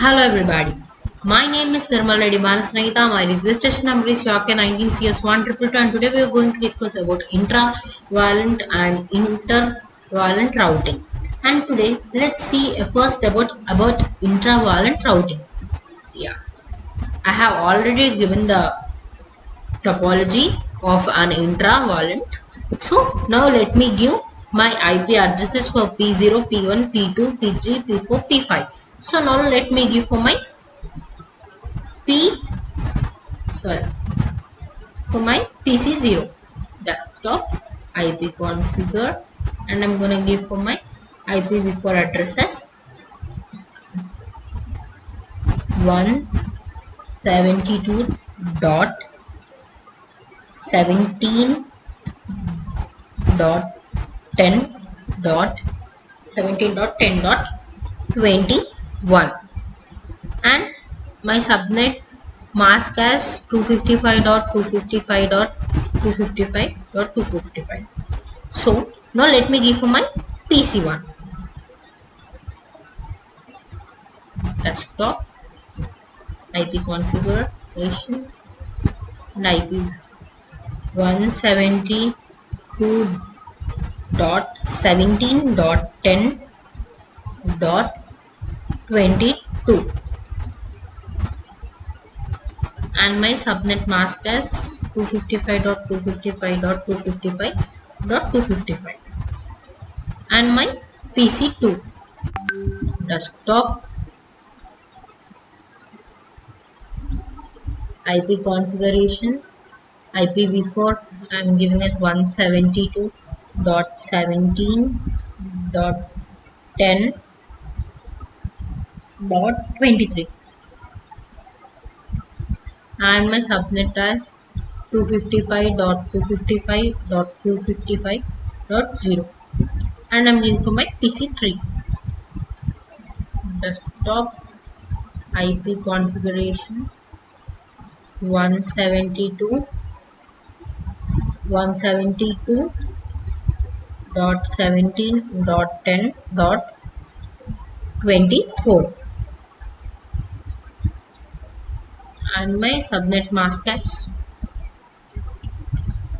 Hello everybody. My name is T.BALA. SNEHITHA. My registration number is YK19CS122 and today we are going to discuss about intravalent and intervalent routing. And today let's see first about intravalent routing. Yeah, I have already given the topology of an intravalent. So now let me give my IP addresses for P0, P1, P2, P3, P4, P5. So now let me give for my for my PC0 desktop IP configure, and I'm gonna give for my IPv4 addresses 172.17.10.17.10.21 and my subnet mask as 255.255.255.255. So now let me give for my PC1 desktop IP configuration and IP 172.17.10.22 and my subnet mask as 255.255.255.255 and my PC2 desktop IP configuration IPv4 I am giving as 172.17.10.23 and my subnet as 255.255.255.0 and I'm giving for my PC3 desktop IP configuration 172.17.10.24 and my subnet mask as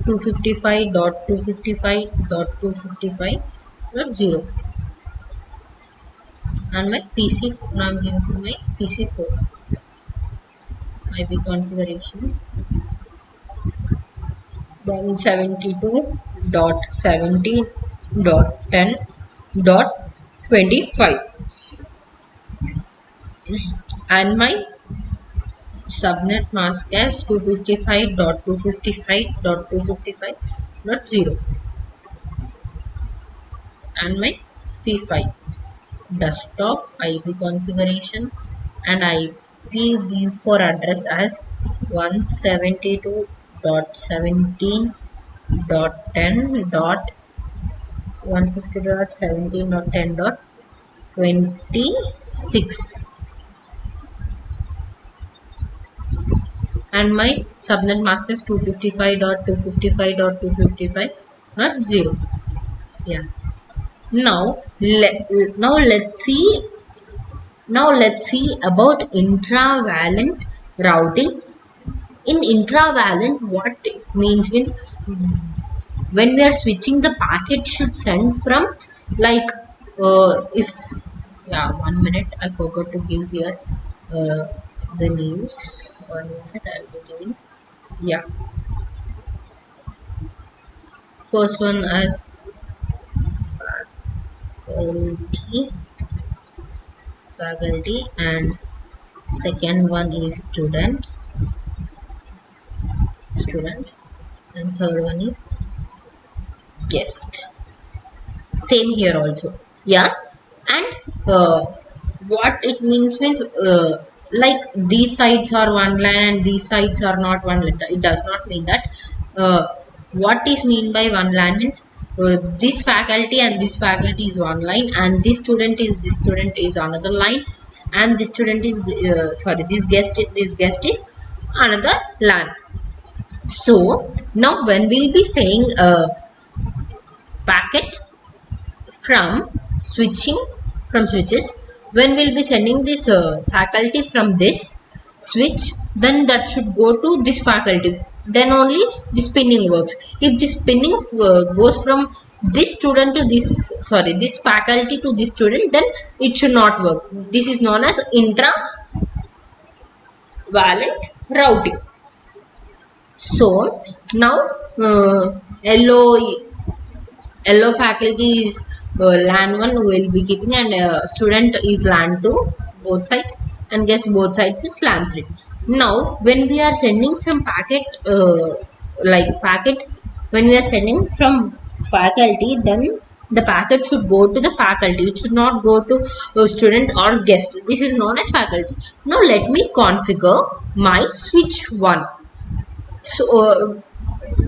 255.255.255.0 and my PC now I'm giving for my PC4 IP configuration 172.17.10.25 and my subnet mask as 255.255.255.0 and my P5 desktop IP configuration and IPv4 address as 170.17.10.150.17.10.26 and my subnet mask is 255.255.255.0. Yeah. Now let's see about intravalent routing. In intravalent, what it means when we are switching, the packet should send from like if 1 minute I forgot to give here the names. 1 minute I'll be giving. Yeah, first one as faculty and second one is student and third one is guest. Same here also. Yeah, and what it means like these sides are one line and these sides are not one line. It does not mean that. What is mean by one line means this faculty and this faculty is one line and this student is another line and this student is this guest is another line. So now when we'll be saying packet from switches, when we'll be sending this faculty from this switch, then that should go to this faculty, then only the spinning works. If the spinning goes from this student to this, sorry, this faculty to this student, then it should not work. This is known as intra valent routing. So now yellow faculty is LAN 1 will be keeping, and student is LAN 2, both sides, and guess both sides is LAN 3. Now when we are sending from packet, when we are sending from faculty, then the packet should go to the faculty, it should not go to student or guest. This is known as faculty. Now let me configure my switch 1. So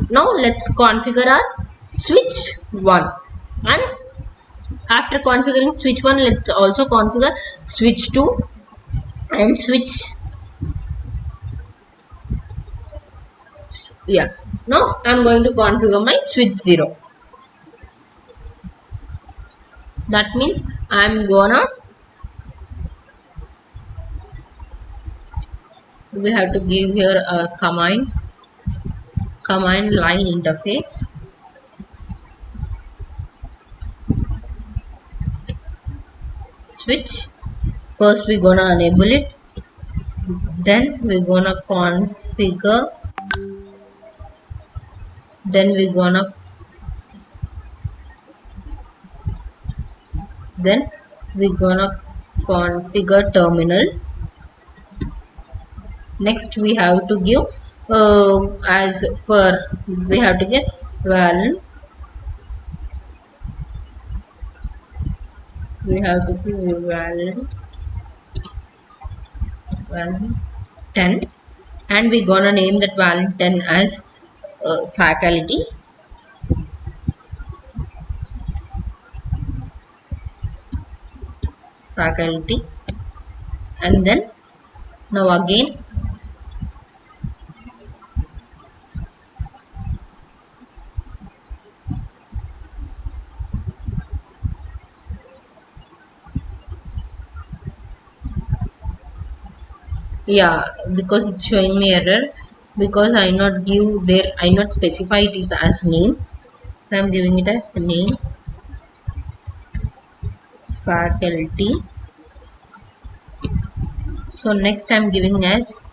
now let's configure our switch 1, and after configuring switch 1, let's also configure switch 2 and switch, yeah. Now I'm going to configure my switch 0. That means I'm gonna, we have to give here a command line interface. Switch, first we're gonna enable it, then we're gonna configure, then we're gonna configure terminal. Next we have to give as for, we have to give valent, we have to give valent 10, and we're gonna name that valent 10 as faculty. And then now again yeah, because it's showing me error because I not give there, I not specify it is as name, so I'm giving it as name faculty. So next I'm giving as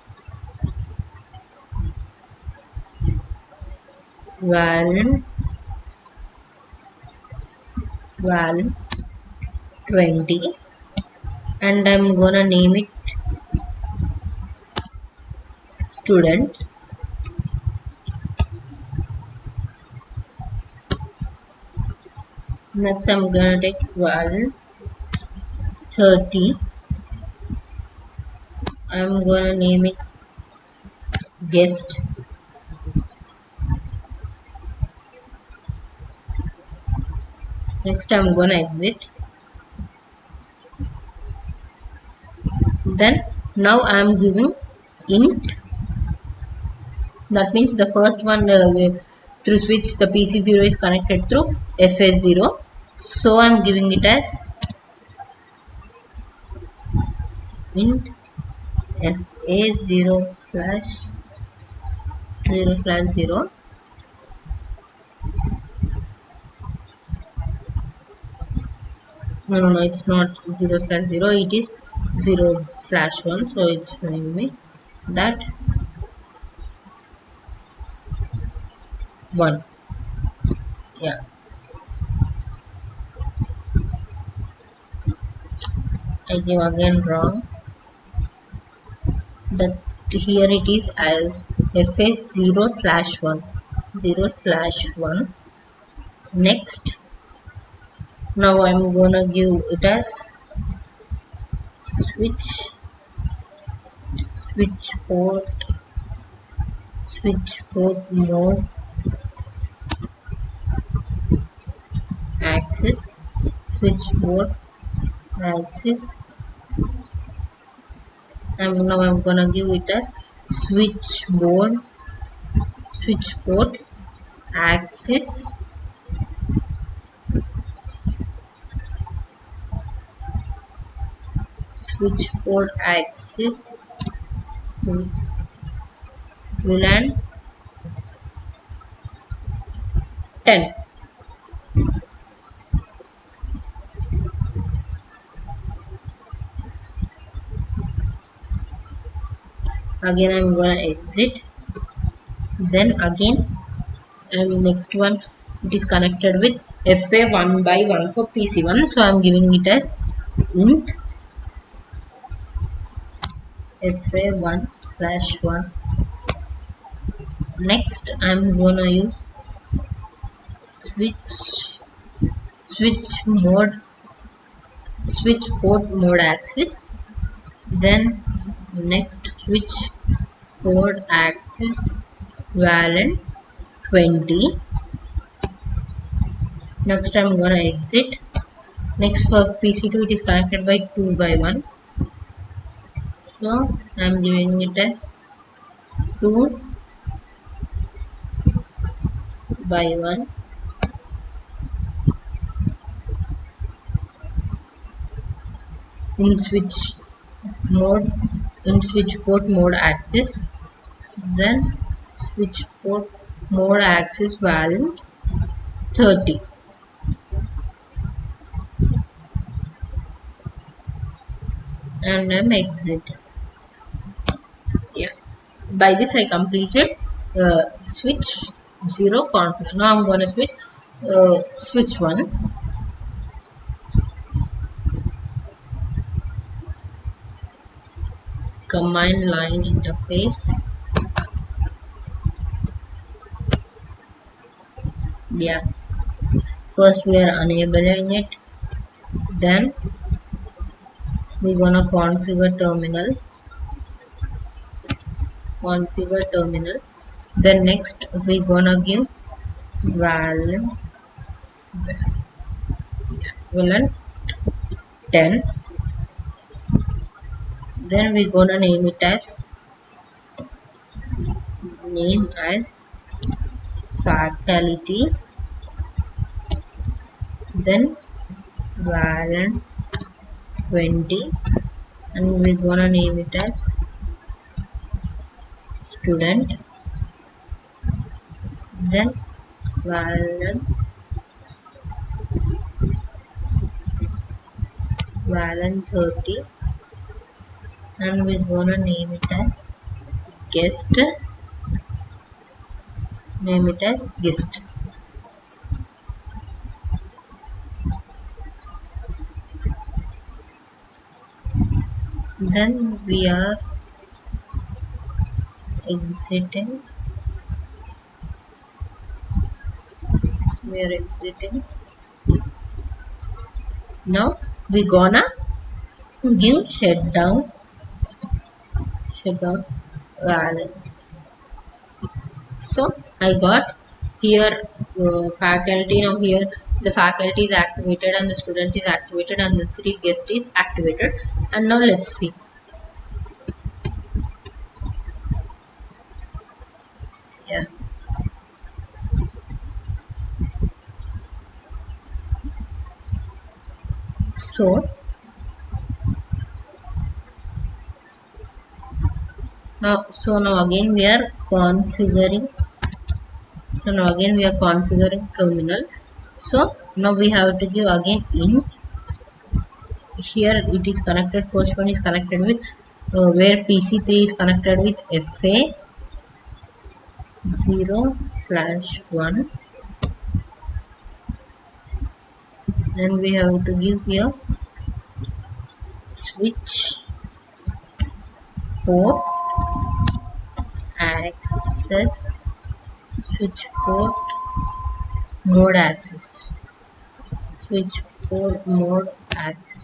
valent 20, and I'm gonna name it student. Next I'm gonna take valent 30, I'm gonna name it guest. Next I'm gonna exit. Then now I'm giving int, that means the first one through switch the PC0 is connected through FS0, so I'm giving it as int FA0 slash 0 slash 0. No, it's not 0 slash 0, it is 0 slash 1, so it's showing me that 1. Yeah, I give again wrong, that here it is as FS 0 slash 1, 0 slash 1. Next now I'm gonna give it as switch port mode access, switch port access, and now I'm gonna give it as switch port access, switch port access VLAN 10. Again I'm gonna exit. Then again next one, it is connected with FA 1 by 1 for PC1, so I'm giving it as int FA 1/1. Next I'm gonna use switch mode switch port mode access. Then next switch port access VLAN 20. Next I'm gonna exit. Next for PC2 it is connected by 2 by 1, so I'm giving it as 2 by 1. In mode switch port mode access. Then switch port mode access value 30, and then exit. Yeah, by this I completed switch 0 config. Now I'm gonna switch switch 1. Command line interface. Yeah, first we are enabling it, then we're gonna configure terminal. Then next we're gonna give val 10. Then we're gonna name as faculty. Then val 20, and we're gonna name it as student. Then val 30, and we're gonna name it as guest. Then we are exiting. Now we gonna give shutdown value. So I got here faculty. Now here the faculty is activated and the student is activated and the 3 guest is activated. And now let's see. Yeah, so now again we are configuring. Terminal. So now we have to give again int. Here it is connected. First one is connected with where PC3 is connected with FA 0/1. Then we have to give here switch port access, switch port mode access,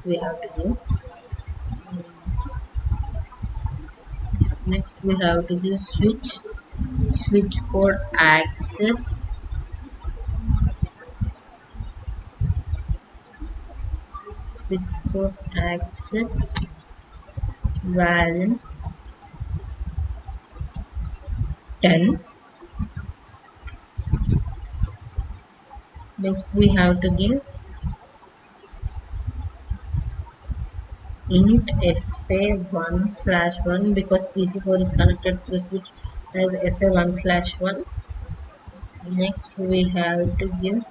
we have to give. Next we have to give switch port access value 10. Next we have to give int fa1/1 because PC4 is connected to switch as fa1/1. Next we have to give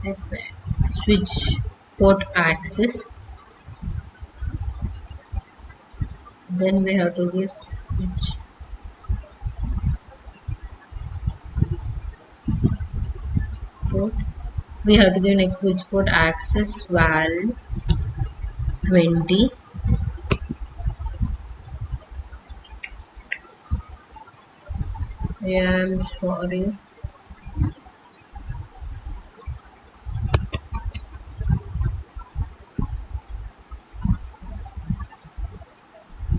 fa switch port access. Then we have to give switch port. We have to give next switch port access val 20. Yeah, I'm sorry.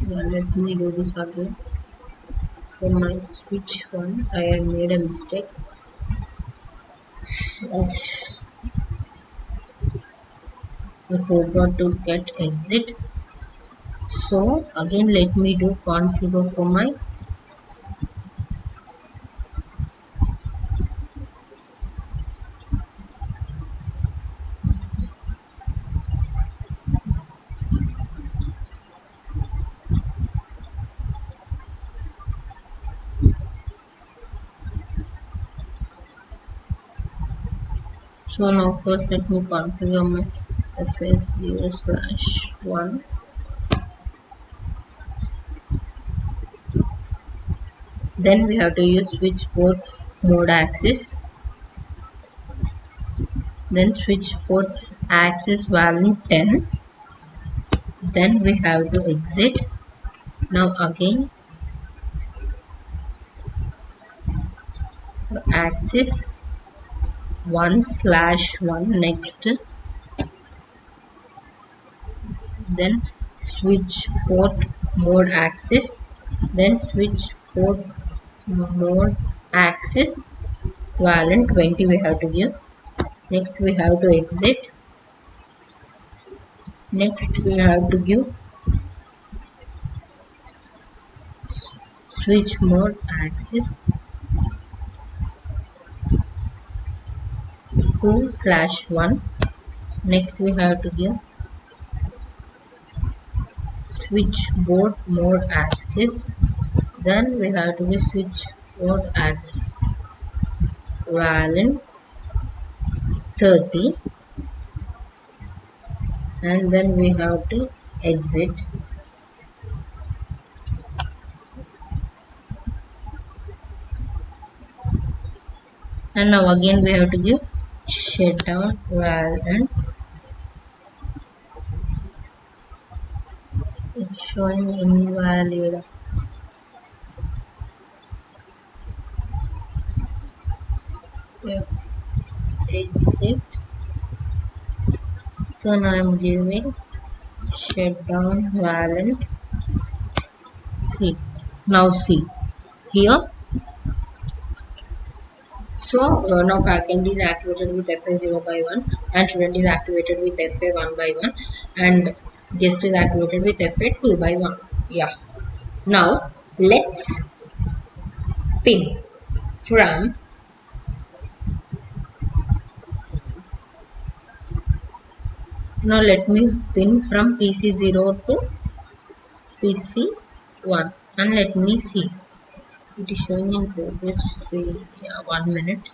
Yeah, let me do this again. For my switch one, I have made a mistake. Yes, I forgot to get exit. So again, let me do configure for my. So now first let me configure my fs0/1. Then we have to use switch port mode access. Then switch port access value 10. Then we have to exit. Now again access 1/1 next. Then switch port mode access. Then switch port mode access value 20 we have to give. Next we have to exit. Next we have to give switch mode access 2/1. Next we have to give switchboard mode access. Then we have to give switchboard access value 30. And then we have to exit. And now again we have to give shutdown value. It's showing invalid. Yeah. Exit. So now I'm giving shutdown value. See. Now see here. So now faculty is activated with FA0/1 and student is activated with FA1/1 and guest is activated with FA2/1. Yeah. Now let's pin from now let me pin from PC0 to PC1 and let me see. It is showing in progress. Yeah, 1 minute.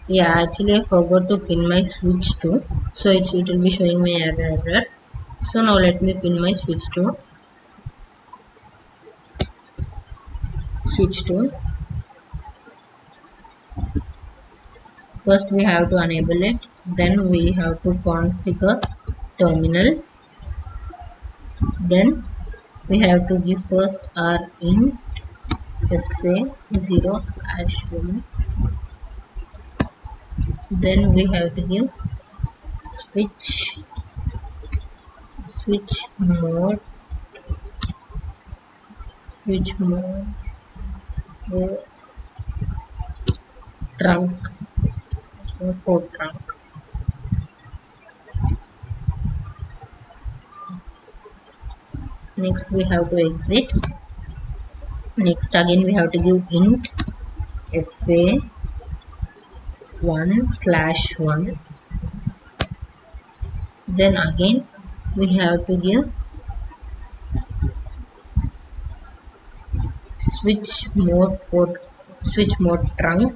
Yeah, actually I forgot to pin my switch to, so it will be showing me error. So now let me pin my switch to. First we have to enable it, then we have to configure terminal, then we have to give first our int SA0/1, then we have to give switch mode or trunk, so port trunk. Next we have to exit. Next again we have to give int 1/1. Then again we have to give switch mode trunk.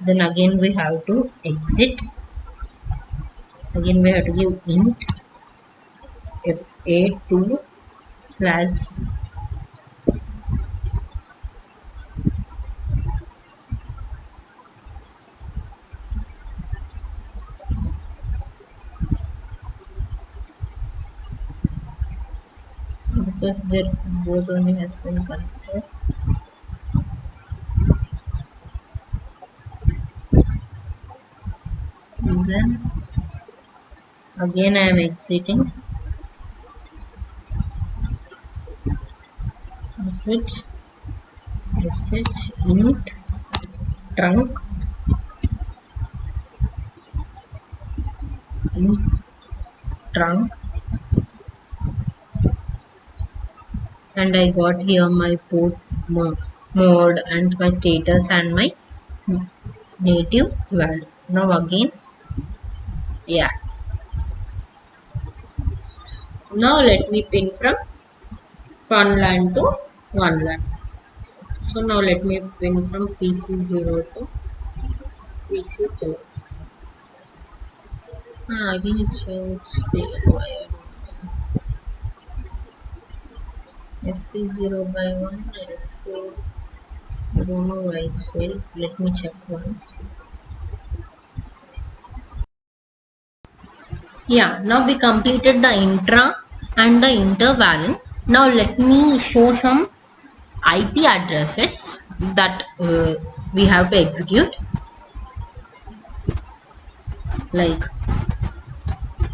Then again we have to exit. Again we have to give int fa2 slash because their both only has been connected. And then again I am exiting. Switch int trunk int trunk, and I got here my port mode and my status and my native value. Now again, yeah. Now let me pin from one LAN to one LAN. So now let me pin from PC0 to PC2. Again it's showing it's failed. F0/1, F4. I don't know why it's failed. Let me check once. Yeah, now we completed the intra and the interval. Now let me show some IP addresses that we have to execute, like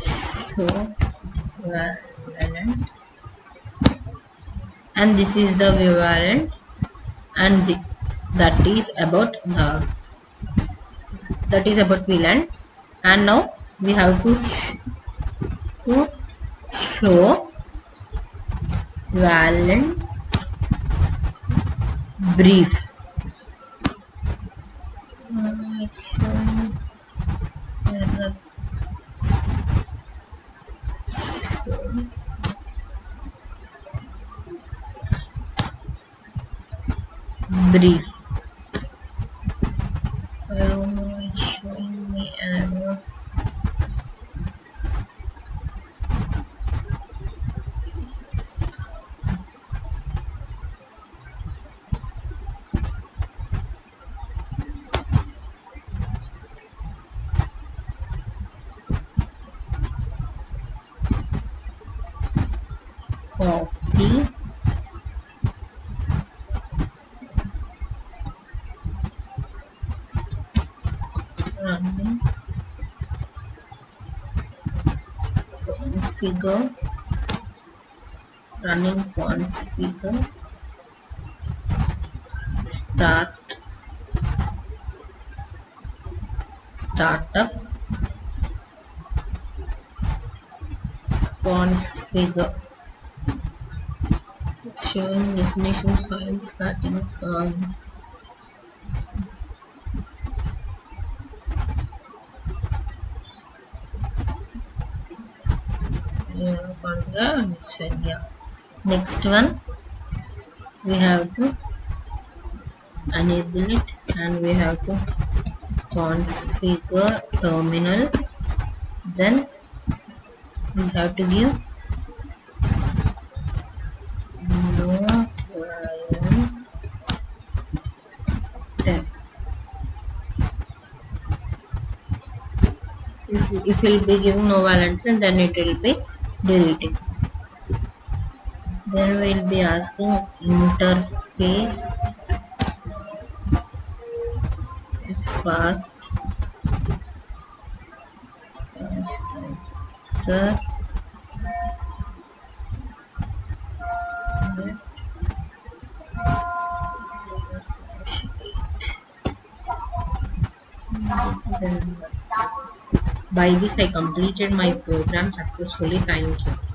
show variant, and this is the variant, and that is about VLAN. And now we have to show variant brief. It's showing error. Brief. I don't know, it's showing me error. Copy. Running. Configure. Running configure. Startup. Configure. Showing destination file starting configure. Yeah. Next one we have to enable it, and we have to configure terminal. Then we have to give no variant 10. If we'll be giving no variant 10, then it will be deleting. Then we'll be asking interface is fast the by this I completed my program successfully. Thank you.